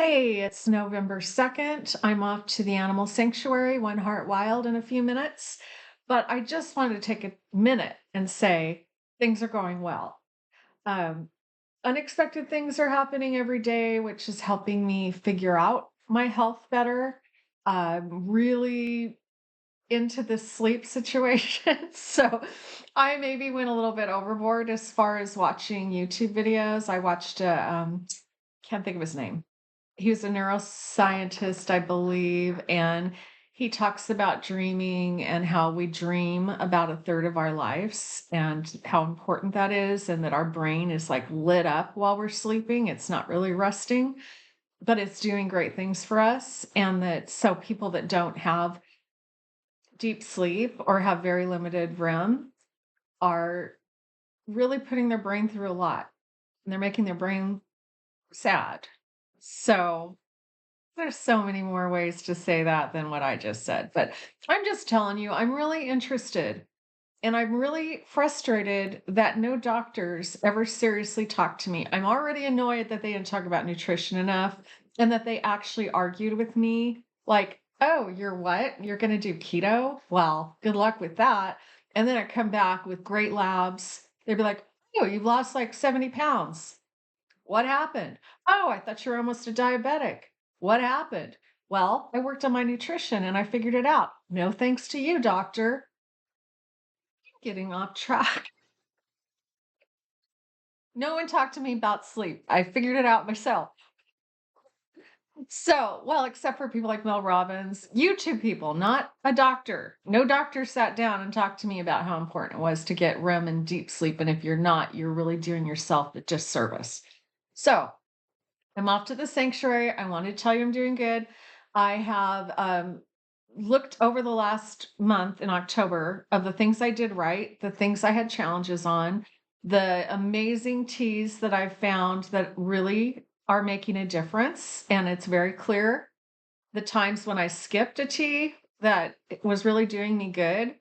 Hey, it's November 2nd. I'm off to the animal sanctuary, One Heart Wild, in a few minutes. But I just wanted to take a minute and say things are going well. Um, Unexpected things are happening every day, which is helping me figure out my health better. I'm really into this sleep situation. So I maybe went a little bit overboard as far as watching YouTube videos. I watched, can't think of his name. He was a neuroscientist, I believe, and he talks about dreaming and how we dream about a third of our lives and how important that is, and that our brain is like lit up while we're sleeping. It's not really resting, but it's doing great things for us. And that so people that don't have deep sleep or have very limited REM are really putting their brain through a lot, and they're making their brain sad. So there's so many more ways to say that than what I just said, but I'm just telling you, I'm really interested, and I'm really frustrated that no doctors ever seriously talk to me. I'm already annoyed that they didn't talk about nutrition enough and that they actually argued with me like, "Oh, you're what? You're gonna do keto? Well, good luck with that." And then I come back with great labs. They'd be like, "Oh, you've lost like 70 pounds. What happened? Oh, I thought you were almost a diabetic. What happened? Well, I worked on my nutrition and I figured it out. No thanks to you, doctor." Getting off track. No one talked to me about sleep. I figured it out myself. So, well, except for people like Mel Robbins, YouTube people, not a doctor. No doctor sat down and talked to me about how important it was to get REM and deep sleep. And if you're not, you're really doing yourself a disservice. So, I'm off to the sanctuary. I wanted to tell you I'm doing good. I have looked over the last month in October of the things I did right, the things I had challenges on, the amazing teas that I've found that really are making a difference. And it's very clear the times when I skipped a tea that it was really doing me good.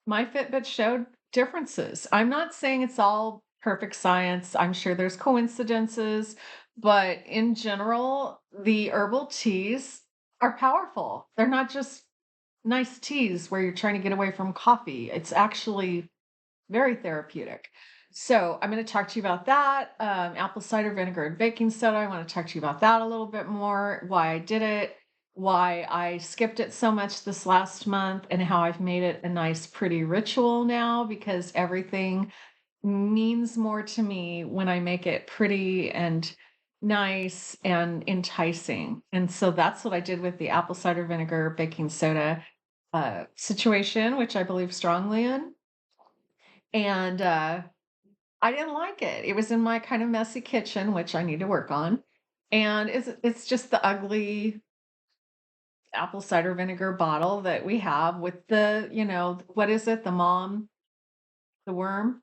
My Fitbit showed differences. I'm not saying it's all perfect science. I'm sure there's coincidences, but in general, the herbal teas are powerful. They're not just nice teas where you're trying to get away from coffee. It's actually very therapeutic. So I'm going to talk to you about that. Apple cider vinegar and baking soda. I want to talk to you about that a little bit more, why I did it, why I skipped it so much this last month, and how I've made it a nice, pretty ritual now because everything means more to me when I make it pretty and nice and enticing. And so that's what I did with the apple cider vinegar baking soda situation, which I believe strongly in. And I didn't like it. It was in my kind of messy kitchen, which I need to work on. And it's just the ugly apple cider vinegar bottle that we have with the, what is it? The mom, the worm,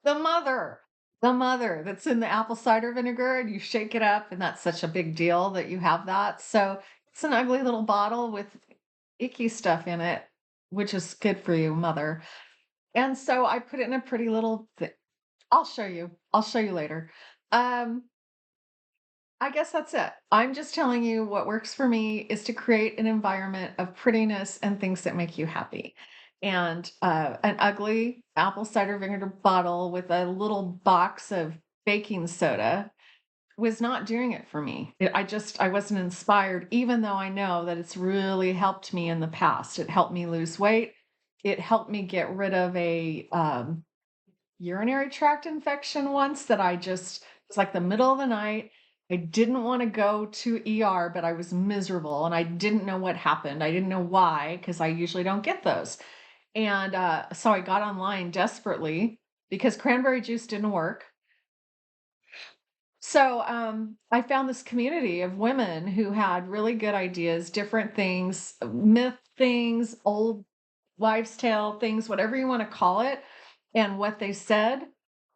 the mother, the mother that's in the apple cider vinegar, and you shake it up, and that's such a big deal that you have that. So it's an ugly little bottle with icky stuff in it, which is good for you, mother. And so I put it in a pretty little I'll show you. I'll show you later. Um, I guess that's it. I'm just telling you what works for me is to create an environment of prettiness and things that make you happy. And an ugly apple cider vinegar bottle with a little box of baking soda was not doing it for me. I wasn't inspired, even though I know that it's really helped me in the past. It helped me lose weight. It helped me get rid of a urinary tract infection once that I just it's like the middle of the night. I didn't want to go to ER, but I was miserable and I didn't know what happened. I didn't know why because I usually don't get those. And so I got online desperately because cranberry juice didn't work. So I found this community of women who had really good ideas, different things, myth things, old wives' tale things, whatever you want to call it. And what they said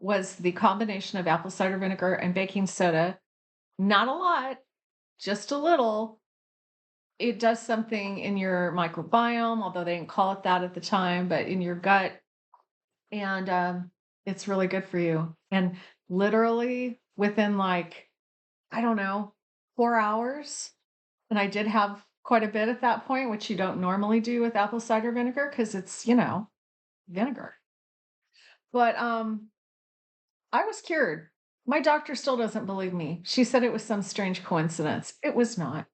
was the combination of apple cider vinegar and baking soda, not a lot, just a little. It does something in your microbiome, although they didn't call it that at the time, but in your gut. And it's really good for you. And literally, within like, I don't know, 4 hours. And I did have quite a bit at that point, which you don't normally do with apple cider vinegar because it's, vinegar. But I was cured. My doctor still doesn't believe me. She said it was some strange coincidence. It was not.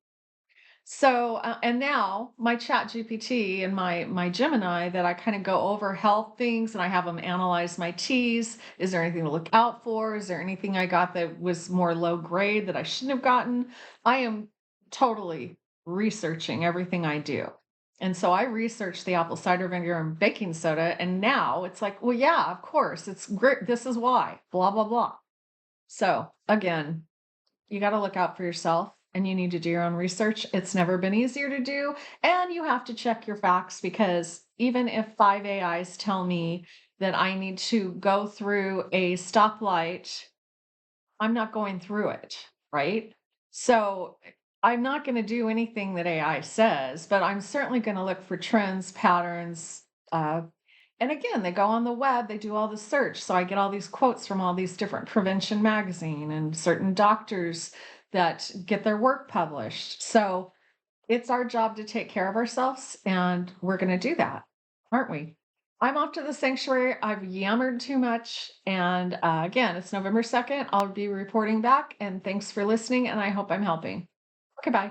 So, and now my Chat GPT and my Gemini that I kind of go over health things and I have them analyze my teas. Is there anything to look out for? Is there anything I got that was more low grade that I shouldn't have gotten? I am totally researching everything I do. And so I researched the apple cider vinegar and baking soda, and now it's like, well, yeah, of course, it's great. This is why, blah, blah, blah. So again, you got to look out for yourself and you need to do your own research. It's never been easier to do. And you have to check your facts because even if five AIs tell me that I need to go through a stoplight, I'm not going through it, right? So I'm not going to do anything that AI says, but I'm certainly going to look for trends, patterns, and again, they go on the web, they do all the search. So I get all these quotes from all these different prevention magazine and certain doctors that get their work published. So it's our job to take care of ourselves, and we're going to do that, aren't we? I'm off to the sanctuary. I've yammered too much. And again, it's November 2nd. I'll be reporting back. And thanks for listening. And I hope I'm helping. Okay, bye.